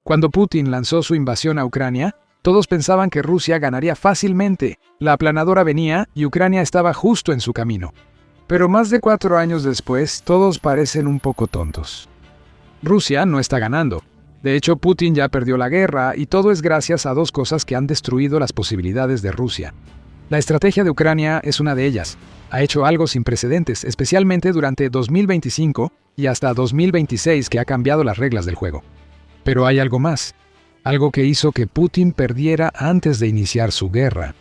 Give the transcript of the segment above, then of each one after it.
Cuando Putin lanzó su invasión a Ucrania, todos pensaban que Rusia ganaría fácilmente. La aplanadora venía y Ucrania estaba justo en su camino. Pero más de 4 años después, todos parecen un poco tontos. Rusia no está ganando. De hecho, Putin ya perdió la guerra y todo es gracias a 2 cosas que han destruido las posibilidades de Rusia. La estrategia de Ucrania es una de ellas. Ha hecho algo sin precedentes, especialmente durante 2025 y hasta 2026, que ha cambiado las reglas del juego. Pero hay algo más. Algo que hizo que Putin perdiera antes de iniciar su guerra.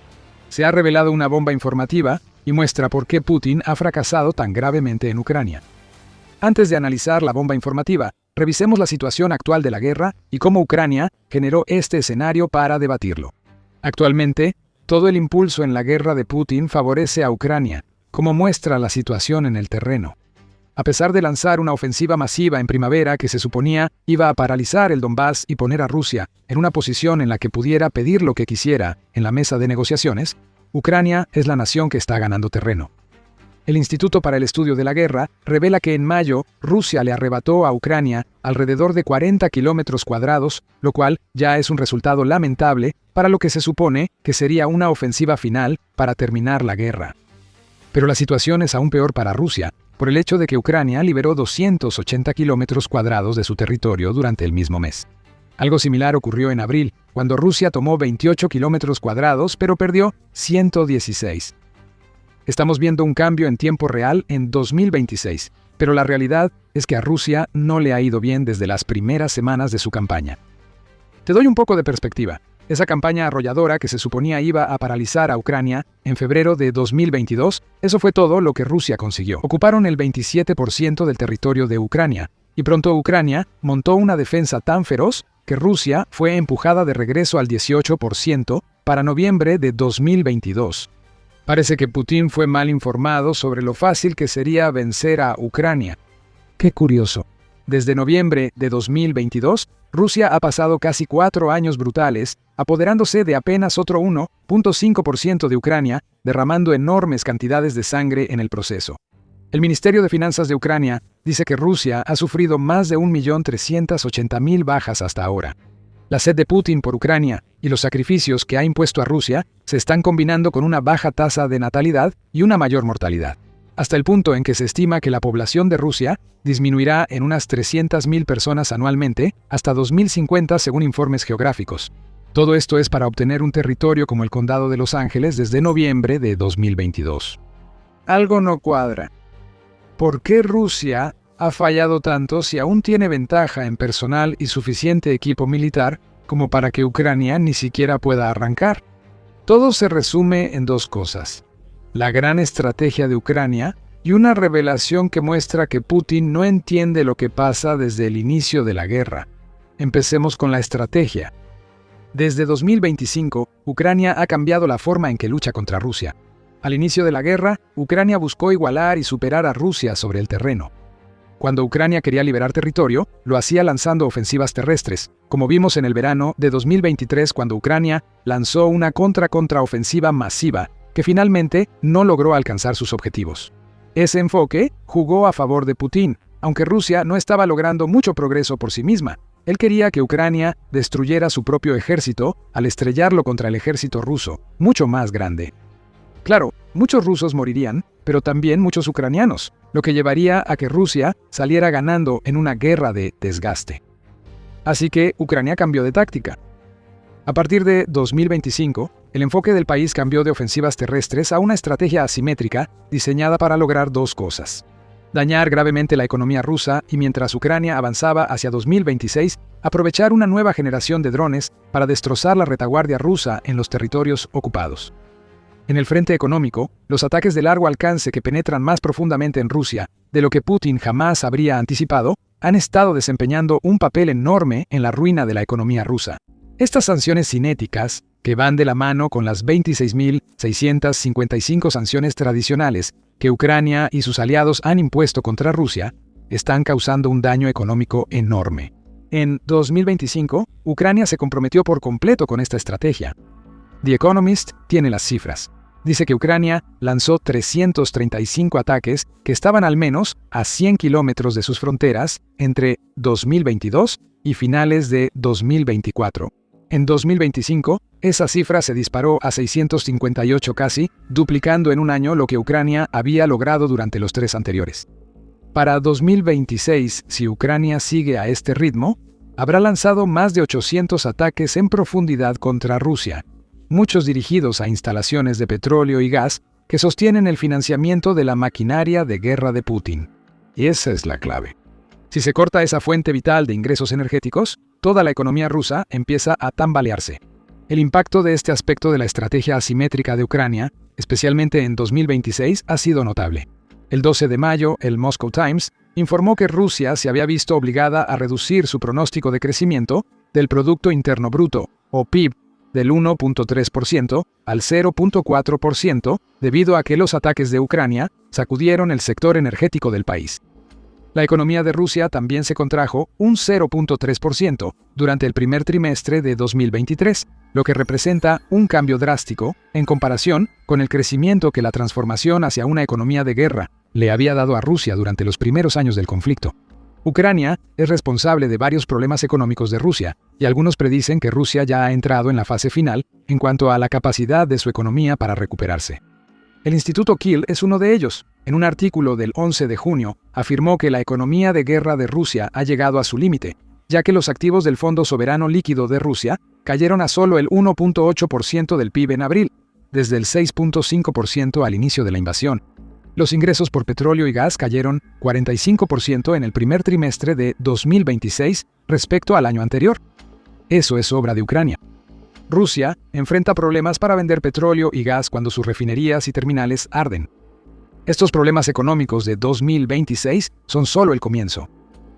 Se ha revelado una bomba informativa y muestra por qué Putin ha fracasado tan gravemente en Ucrania. Antes de analizar la bomba informativa, revisemos la situación actual de la guerra y cómo Ucrania generó este escenario para debatirlo. Actualmente, todo el impulso en la guerra de Putin favorece a Ucrania, como muestra la situación en el terreno. A pesar de lanzar una ofensiva masiva en primavera que se suponía iba a paralizar el Donbass y poner a Rusia en una posición en la que pudiera pedir lo que quisiera en la mesa de negociaciones, Ucrania es la nación que está ganando terreno. El Instituto para el Estudio de la Guerra revela que en mayo Rusia le arrebató a Ucrania alrededor de 40 kilómetros cuadrados, lo cual ya es un resultado lamentable para lo que se supone que sería una ofensiva final para terminar la guerra. Pero la situación es aún peor para Rusia, por el hecho de que Ucrania liberó 280 kilómetros cuadrados de su territorio durante el mismo mes. Algo similar ocurrió en abril, cuando Rusia tomó 28 kilómetros cuadrados, pero perdió 116. Estamos viendo un cambio en tiempo real en 2026, pero la realidad es que a Rusia no le ha ido bien desde las primeras semanas de su campaña. Te doy un poco de perspectiva. Esa campaña arrolladora que se suponía iba a paralizar a Ucrania en febrero de 2022, eso fue todo lo que Rusia consiguió. Ocuparon el 27% del territorio de Ucrania, y pronto Ucrania montó una defensa tan feroz que Rusia fue empujada de regreso al 18% para noviembre de 2022. Parece que Putin fue mal informado sobre lo fácil que sería vencer a Ucrania. Qué curioso. Desde noviembre de 2022, Rusia ha pasado casi 4 años brutales, apoderándose de apenas otro 1.5% de Ucrania, derramando enormes cantidades de sangre en el proceso. El Ministerio de Finanzas de Ucrania dice que Rusia ha sufrido más de 1.380.000 bajas hasta ahora. La sed de Putin por Ucrania y los sacrificios que ha impuesto a Rusia se están combinando con una baja tasa de natalidad y una mayor mortalidad, hasta el punto en que se estima que la población de Rusia disminuirá en unas 300.000 personas anualmente hasta 2050 según informes geográficos. Todo esto es para obtener un territorio como el Condado de Los Ángeles desde noviembre de 2022. Algo no cuadra. ¿Por qué Rusia ha fallado tanto si aún tiene ventaja en personal y suficiente equipo militar como para que Ucrania ni siquiera pueda arrancar? Todo se resume en 2 cosas: la gran estrategia de Ucrania y una revelación que muestra que Putin no entiende lo que pasa desde el inicio de la guerra. Empecemos con la estrategia. Desde 2025, Ucrania ha cambiado la forma en que lucha contra Rusia. Al inicio de la guerra, Ucrania buscó igualar y superar a Rusia sobre el terreno. Cuando Ucrania quería liberar territorio, lo hacía lanzando ofensivas terrestres, como vimos en el verano de 2023 cuando Ucrania lanzó una contraofensiva masiva que finalmente no logró alcanzar sus objetivos. Ese enfoque jugó a favor de Putin, aunque Rusia no estaba logrando mucho progreso por sí misma. Él quería que Ucrania destruyera su propio ejército al estrellarlo contra el ejército ruso, mucho más grande. Claro, muchos rusos morirían, pero también muchos ucranianos, lo que llevaría a que Rusia saliera ganando en una guerra de desgaste. Así que Ucrania cambió de táctica. A partir de 2025, el enfoque del país cambió de ofensivas terrestres a una estrategia asimétrica diseñada para lograr 2 cosas: dañar gravemente la economía rusa y, mientras Ucrania avanzaba hacia 2026, aprovechar una nueva generación de drones para destrozar la retaguardia rusa en los territorios ocupados. En el frente económico, los ataques de largo alcance que penetran más profundamente en Rusia de lo que Putin jamás habría anticipado han estado desempeñando un papel enorme en la ruina de la economía rusa. Estas sanciones cinéticas, que van de la mano con las 26.655 sanciones tradicionales que Ucrania y sus aliados han impuesto contra Rusia, están causando un daño económico enorme. En 2025, Ucrania se comprometió por completo con esta estrategia. The Economist tiene las cifras. Dice que Ucrania lanzó 335 ataques que estaban al menos a 100 kilómetros de sus fronteras entre 2022 y finales de 2024. En 2025, esa cifra se disparó a 658 casi, duplicando en un año lo que Ucrania había logrado durante los 3 anteriores. Para 2026, si Ucrania sigue a este ritmo, habrá lanzado más de 800 ataques en profundidad contra Rusia, muchos dirigidos a instalaciones de petróleo y gas que sostienen el financiamiento de la maquinaria de guerra de Putin. Y esa es la clave. Si se corta esa fuente vital de ingresos energéticos, toda la economía rusa empieza a tambalearse. El impacto de este aspecto de la estrategia asimétrica de Ucrania, especialmente en 2026, ha sido notable. El 12 de mayo, el Moscow Times informó que Rusia se había visto obligada a reducir su pronóstico de crecimiento del Producto Interno Bruto, o PIB, del 1.3% al 0.4% debido a que los ataques de Ucrania sacudieron el sector energético del país. La economía de Rusia también se contrajo un 0.3% durante el primer trimestre de 2023, lo que representa un cambio drástico en comparación con el crecimiento que la transformación hacia una economía de guerra le había dado a Rusia durante los primeros años del conflicto. Ucrania es responsable de varios problemas económicos de Rusia, y algunos predicen que Rusia ya ha entrado en la fase final en cuanto a la capacidad de su economía para recuperarse. El Instituto Kiel es uno de ellos. En un artículo del 11 de junio, afirmó que la economía de guerra de Rusia ha llegado a su límite, ya que los activos del Fondo Soberano Líquido de Rusia cayeron a solo el 1.8% del PIB en abril, desde el 6.5% al inicio de la invasión. Los ingresos por petróleo y gas cayeron 45% en el primer trimestre de 2026 respecto al año anterior. Eso es obra de Ucrania. Rusia enfrenta problemas para vender petróleo y gas cuando sus refinerías y terminales arden. Estos problemas económicos de 2026 son solo el comienzo.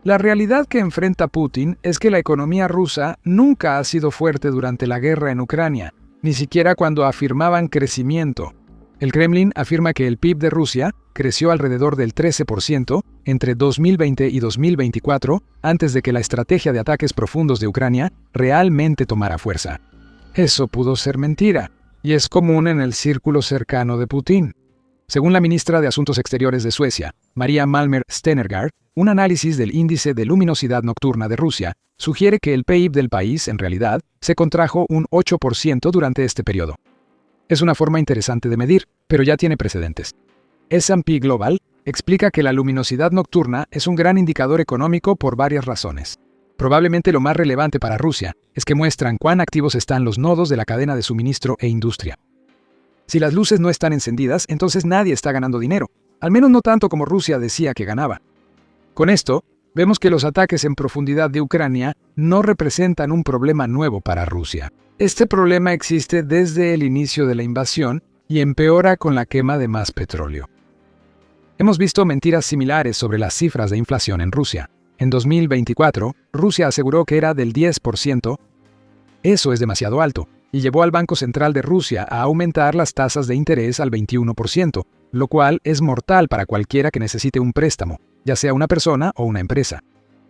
La realidad que enfrenta Putin es que la economía rusa nunca ha sido fuerte durante la guerra en Ucrania, ni siquiera cuando afirmaban crecimiento. El Kremlin afirma que el PIB de Rusia creció alrededor del 13% entre 2020 y 2024 antes de que la estrategia de ataques profundos de Ucrania realmente tomara fuerza. Eso pudo ser mentira, y es común en el círculo cercano de Putin. Según la ministra de Asuntos Exteriores de Suecia, Maria Malmer Stenergard, un análisis del índice de luminosidad nocturna de Rusia sugiere que el PIB del país, en realidad, se contrajo un 8% durante este periodo. Es una forma interesante de medir, pero ya tiene precedentes. S&P Global explica que la luminosidad nocturna es un gran indicador económico por varias razones. Probablemente lo más relevante para Rusia es que muestran cuán activos están los nodos de la cadena de suministro e industria. Si las luces no están encendidas, entonces nadie está ganando dinero, al menos no tanto como Rusia decía que ganaba. Con esto, vemos que los ataques en profundidad de Ucrania no representan un problema nuevo para Rusia. Este problema existe desde el inicio de la invasión y empeora con la quema de más petróleo. Hemos visto mentiras similares sobre las cifras de inflación en Rusia. En 2024, Rusia aseguró que era del 10%. Eso es demasiado alto, y llevó al Banco Central de Rusia a aumentar las tasas de interés al 21%, lo cual es mortal para cualquiera que necesite un préstamo, ya sea una persona o una empresa.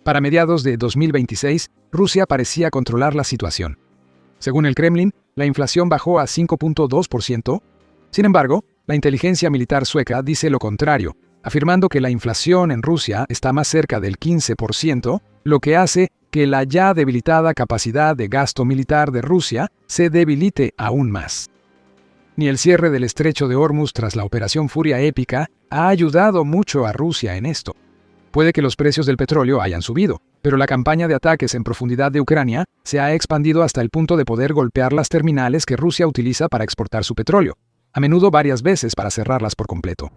Para mediados de 2026, Rusia parecía controlar la situación. Según el Kremlin, la inflación bajó a 5.2%. Sin embargo, la inteligencia militar sueca dice lo contrario, afirmando que la inflación en Rusia está más cerca del 15%, lo que hace que la ya debilitada capacidad de gasto militar de Rusia se debilite aún más. Ni el cierre del estrecho de Hormuz tras la Operación Furia Épica ha ayudado mucho a Rusia en esto. Puede que los precios del petróleo hayan subido, pero la campaña de ataques en profundidad de Ucrania se ha expandido hasta el punto de poder golpear las terminales que Rusia utiliza para exportar su petróleo, a menudo varias veces para cerrarlas por completo.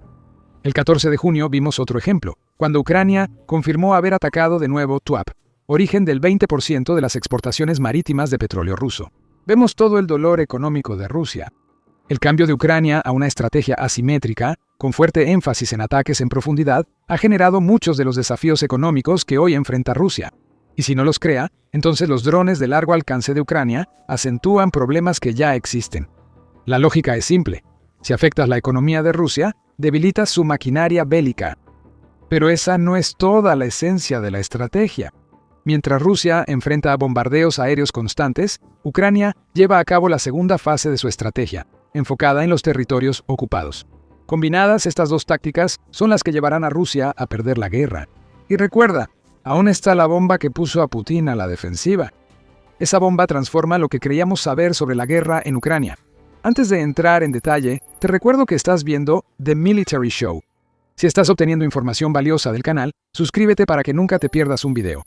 El 14 de junio vimos otro ejemplo, cuando Ucrania confirmó haber atacado de nuevo Tuap, origen del 20% de las exportaciones marítimas de petróleo ruso. Vemos todo el dolor económico de Rusia. El cambio de Ucrania a una estrategia asimétrica, con fuerte énfasis en ataques en profundidad, ha generado muchos de los desafíos económicos que hoy enfrenta Rusia. Y si no los crea, entonces los drones de largo alcance de Ucrania acentúan problemas que ya existen. La lógica es simple. Si afectas la economía de Rusia, debilitas su maquinaria bélica. Pero esa no es toda la esencia de la estrategia. Mientras Rusia enfrenta bombardeos aéreos constantes, Ucrania lleva a cabo la segunda fase de su estrategia, enfocada en los territorios ocupados. Combinadas, estas dos tácticas son las que llevarán a Rusia a perder la guerra. Y recuerda, aún está la bomba que puso a Putin a la defensiva. Esa bomba transforma lo que creíamos saber sobre la guerra en Ucrania. Antes de entrar en detalle, te recuerdo que estás viendo The Military Show. Si estás obteniendo información valiosa del canal, suscríbete para que nunca te pierdas un video.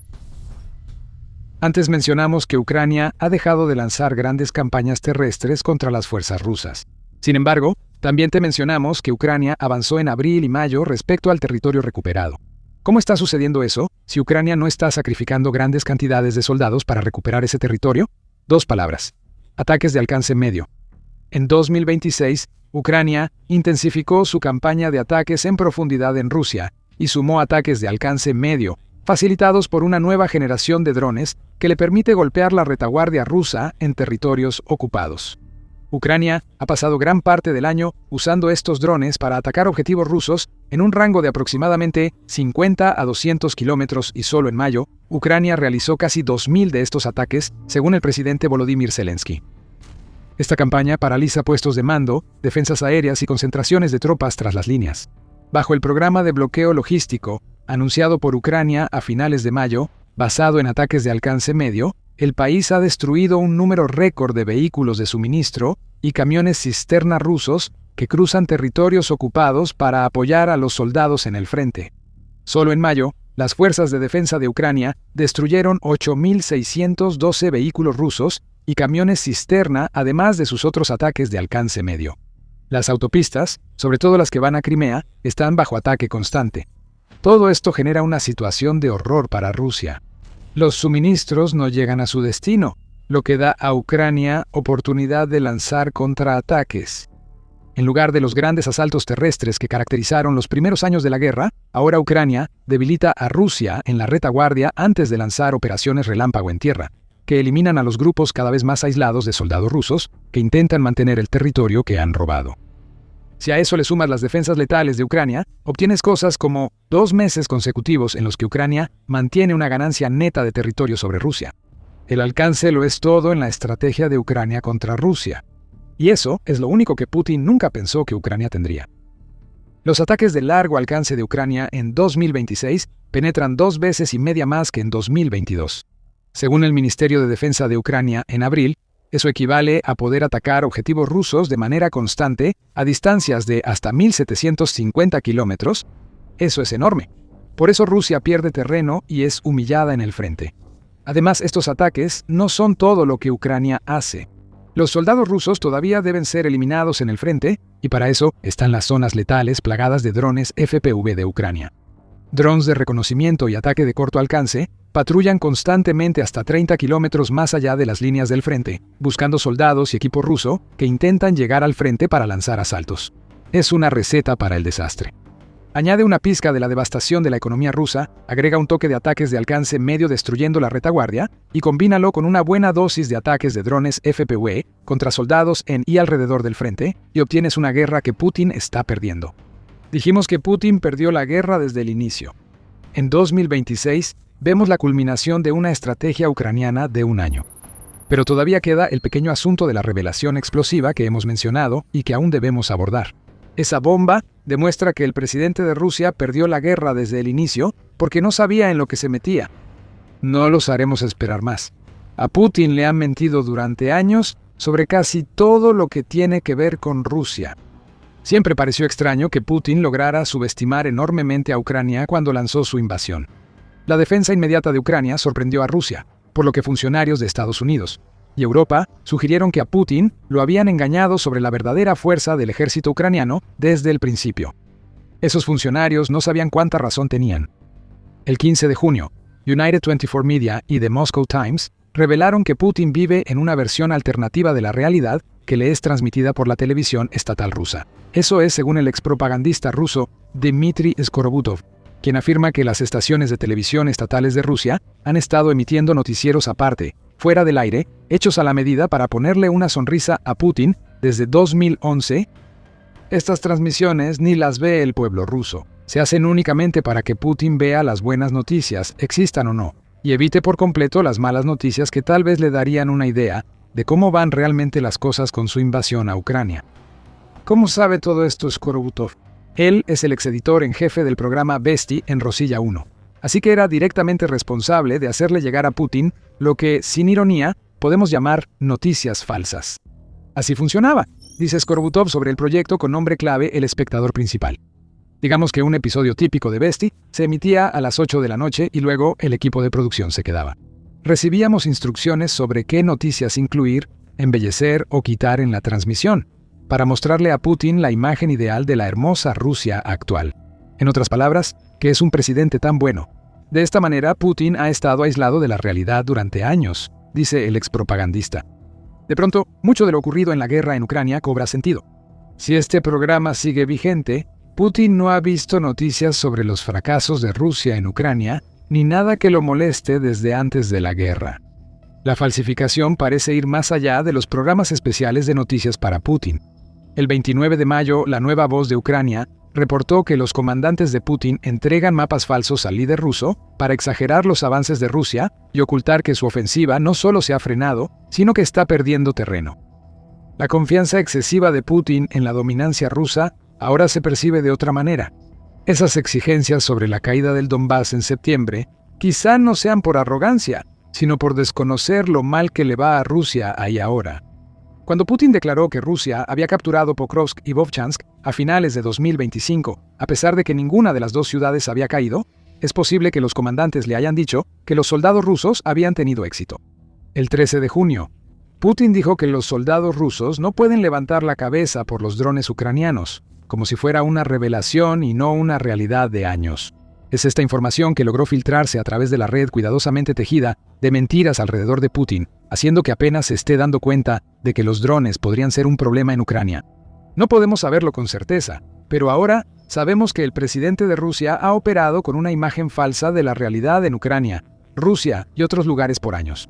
Antes mencionamos que Ucrania ha dejado de lanzar grandes campañas terrestres contra las fuerzas rusas. Sin embargo, también te mencionamos que Ucrania avanzó en abril y mayo respecto al territorio recuperado. ¿Cómo está sucediendo eso si Ucrania no está sacrificando grandes cantidades de soldados para recuperar ese territorio? Dos palabras: ataques de alcance medio. En 2026, Ucrania intensificó su campaña de ataques en profundidad en Rusia y sumó ataques de alcance medio, facilitados por una nueva generación de drones que le permite golpear la retaguardia rusa en territorios ocupados. Ucrania ha pasado gran parte del año usando estos drones para atacar objetivos rusos en un rango de aproximadamente 50 a 200 kilómetros y solo en mayo, Ucrania realizó casi 2.000 de estos ataques, según el presidente Volodymyr Zelensky. Esta campaña paraliza puestos de mando, defensas aéreas y concentraciones de tropas tras las líneas. Bajo el programa de bloqueo logístico, anunciado por Ucrania a finales de mayo, basado en ataques de alcance medio, el país ha destruido un número récord de vehículos de suministro y camiones cisterna rusos que cruzan territorios ocupados para apoyar a los soldados en el frente. Solo en mayo, las fuerzas de defensa de Ucrania destruyeron 8.612 vehículos rusos y camiones cisterna, además de sus otros ataques de alcance medio. Las autopistas, sobre todo las que van a Crimea, están bajo ataque constante. Todo esto genera una situación de horror para Rusia. Los suministros no llegan a su destino, lo que da a Ucrania oportunidad de lanzar contraataques. En lugar de los grandes asaltos terrestres que caracterizaron los primeros años de la guerra, ahora Ucrania debilita a Rusia en la retaguardia antes de lanzar operaciones relámpago en tierra, que eliminan a los grupos cada vez más aislados de soldados rusos que intentan mantener el territorio que han robado. Si a eso le sumas las defensas letales de Ucrania, obtienes cosas como 2 meses consecutivos en los que Ucrania mantiene una ganancia neta de territorio sobre Rusia. El alcance lo es todo en la estrategia de Ucrania contra Rusia. Y eso es lo único que Putin nunca pensó que Ucrania tendría. Los ataques de largo alcance de Ucrania en 2026 penetran 2 veces y media más que en 2022. Según el Ministerio de Defensa de Ucrania, en abril, eso equivale a poder atacar objetivos rusos de manera constante a distancias de hasta 1.750 kilómetros. Eso es enorme. Por eso Rusia pierde terreno y es humillada en el frente. Además, estos ataques no son todo lo que Ucrania hace. Los soldados rusos todavía deben ser eliminados en el frente, y para eso están las zonas letales plagadas de drones FPV de Ucrania. Drones de reconocimiento y ataque de corto alcance patrullan constantemente hasta 30 kilómetros más allá de las líneas del frente, buscando soldados y equipo ruso que intentan llegar al frente para lanzar asaltos. Es una receta para el desastre. Añade una pizca de la devastación de la economía rusa, agrega un toque de ataques de alcance medio destruyendo la retaguardia y combínalo con una buena dosis de ataques de drones FPV contra soldados en y alrededor del frente, y obtienes una guerra que Putin está perdiendo. Dijimos que Putin perdió la guerra desde el inicio. En 2026, vemos la culminación de una estrategia ucraniana de un año. Pero todavía queda el pequeño asunto de la revelación explosiva que hemos mencionado y que aún debemos abordar. Esa bomba demuestra que el presidente de Rusia perdió la guerra desde el inicio porque no sabía en lo que se metía. No los haremos esperar más. A Putin le han mentido durante años sobre casi todo lo que tiene que ver con Rusia. Siempre pareció extraño que Putin lograra subestimar enormemente a Ucrania cuando lanzó su invasión. La defensa inmediata de Ucrania sorprendió a Rusia, por lo que funcionarios de Estados Unidos y Europa sugirieron que a Putin lo habían engañado sobre la verdadera fuerza del ejército ucraniano desde el principio. Esos funcionarios no sabían cuánta razón tenían. El 15 de junio, United 24 Media y The Moscow Times revelaron que Putin vive en una versión alternativa de la realidad que le es transmitida por la televisión estatal rusa. Eso es según el expropagandista ruso Dmitry Skorobuto, quien afirma que las estaciones de televisión estatales de Rusia han estado emitiendo noticieros aparte, fuera del aire, hechos a la medida para ponerle una sonrisa a Putin desde 2011. Estas transmisiones ni las ve el pueblo ruso. Se hacen únicamente para que Putin vea las buenas noticias, existan o no, y evite por completo las malas noticias que tal vez le darían una idea de cómo van realmente las cosas con su invasión a Ucrania. ¿Cómo sabe todo esto Skorobuto? Él es el exeditor en jefe del programa Vesti en Rosilla 1. así que era directamente responsable de hacerle llegar a Putin lo que, sin ironía, podemos llamar noticias falsas. Así funcionaba, dice Skorbutov sobre el proyecto con nombre clave El espectador principal. Digamos que un episodio típico de Vesti se emitía a las 8 de la noche y luego el equipo de producción se quedaba. Recibíamos instrucciones sobre qué noticias incluir, embellecer o quitar en la transmisión, para mostrarle a Putin la imagen ideal de la hermosa Rusia actual. En otras palabras, que es un presidente tan bueno. De esta manera, Putin ha estado aislado de la realidad durante años, dice el expropagandista. De pronto, mucho de lo ocurrido en la guerra en Ucrania cobra sentido. Si este programa sigue vigente, Putin no ha visto noticias sobre los fracasos de Rusia en Ucrania, ni nada que lo moleste desde antes de la guerra. La falsificación parece ir más allá de los programas especiales de noticias para Putin. El 29 de mayo, La Nueva Voz de Ucrania reportó que los comandantes de Putin entregan mapas falsos al líder ruso para exagerar los avances de Rusia y ocultar que su ofensiva no solo se ha frenado, sino que está perdiendo terreno. La confianza excesiva de Putin en la dominancia rusa ahora se percibe de otra manera. Esas exigencias sobre la caída del Donbass en septiembre quizá no sean por arrogancia, sino por desconocer lo mal que le va a Rusia ahí ahora. Cuando Putin declaró que Rusia había capturado Pokrovsk y Vovchansk a finales de 2025, a pesar de que ninguna de las dos ciudades había caído, es posible que los comandantes le hayan dicho que los soldados rusos habían tenido éxito. El 13 de junio, Putin dijo que los soldados rusos no pueden levantar la cabeza por los drones ucranianos, como si fuera una revelación y no una realidad de años. Es esta información que logró filtrarse a través de la red cuidadosamente tejida de mentiras alrededor de Putin, haciendo que apenas se esté dando cuenta de que los drones podrían ser un problema en Ucrania. No podemos saberlo con certeza, pero ahora sabemos que el presidente de Rusia ha operado con una imagen falsa de la realidad en Ucrania, Rusia y otros lugares por años.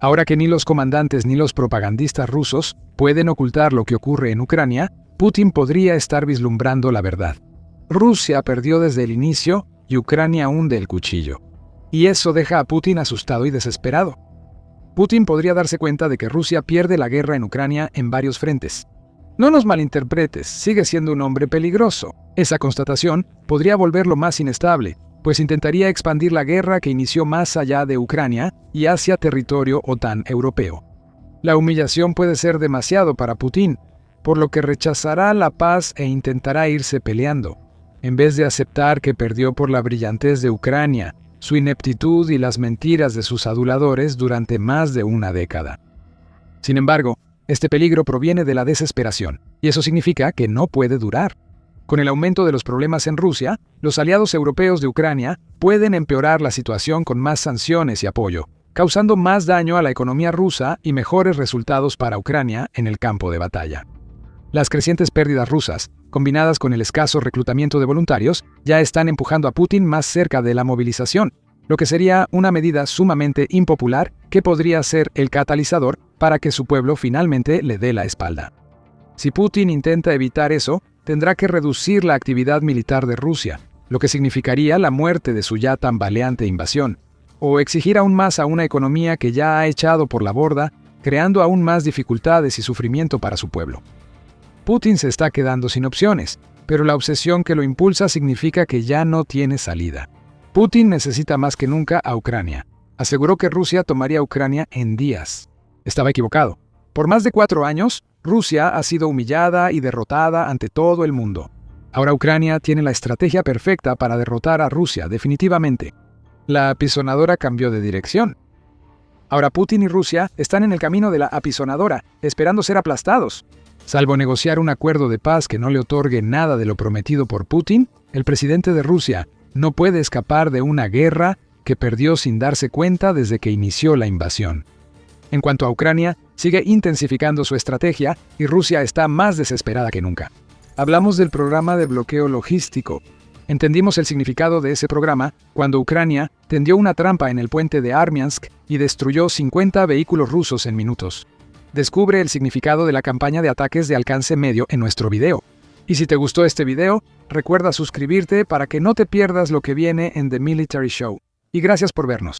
Ahora que ni los comandantes ni los propagandistas rusos pueden ocultar lo que ocurre en Ucrania, Putin podría estar vislumbrando la verdad. Rusia perdió desde el inicio y Ucrania hunde el cuchillo. Y eso deja a Putin asustado y desesperado. Putin podría darse cuenta de que Rusia pierde la guerra en Ucrania en varios frentes. No nos malinterpretes, sigue siendo un hombre peligroso. Esa constatación podría volverlo más inestable, pues intentaría expandir la guerra que inició más allá de Ucrania y hacia territorio OTAN europeo. La humillación puede ser demasiado para Putin, por lo que rechazará la paz e intentará irse peleando, en vez de aceptar que perdió por la brillantez de Ucrania, su ineptitud y las mentiras de sus aduladores durante más de una década. Sin embargo, este peligro proviene de la desesperación, y eso significa que no puede durar. Con el aumento de los problemas en Rusia, los aliados europeos de Ucrania pueden empeorar la situación con más sanciones y apoyo, causando más daño a la economía rusa y mejores resultados para Ucrania en el campo de batalla. Las crecientes pérdidas rusas, combinadas con el escaso reclutamiento de voluntarios, ya están empujando a Putin más cerca de la movilización, lo que sería una medida sumamente impopular que podría ser el catalizador para que su pueblo finalmente le dé la espalda. Si Putin intenta evitar eso, tendrá que reducir la actividad militar de Rusia, lo que significaría la muerte de su ya tambaleante invasión, o exigir aún más a una economía que ya ha echado por la borda, creando aún más dificultades y sufrimiento para su pueblo. Putin se está quedando sin opciones, pero la obsesión que lo impulsa significa que ya no tiene salida. Putin necesita más que nunca a Ucrania. Aseguró que Rusia tomaría Ucrania en días. Estaba equivocado. Por más de 4 años, Rusia ha sido humillada y derrotada ante todo el mundo. Ahora Ucrania tiene la estrategia perfecta para derrotar a Rusia, definitivamente. La apisonadora cambió de dirección. Ahora Putin y Rusia están en el camino de la apisonadora, esperando ser aplastados. Salvo negociar un acuerdo de paz que no le otorgue nada de lo prometido por Putin, el presidente de Rusia no puede escapar de una guerra que perdió sin darse cuenta desde que inició la invasión. En cuanto a Ucrania, sigue intensificando su estrategia y Rusia está más desesperada que nunca. Hablamos del programa de bloqueo logístico. Entendimos el significado de ese programa cuando Ucrania tendió una trampa en el puente de Armiansk y destruyó 50 vehículos rusos en minutos. Descubre el significado de la campaña de ataques de alcance medio en nuestro video. Y si te gustó este video, recuerda suscribirte para que no te pierdas lo que viene en The Military Show. Y gracias por vernos.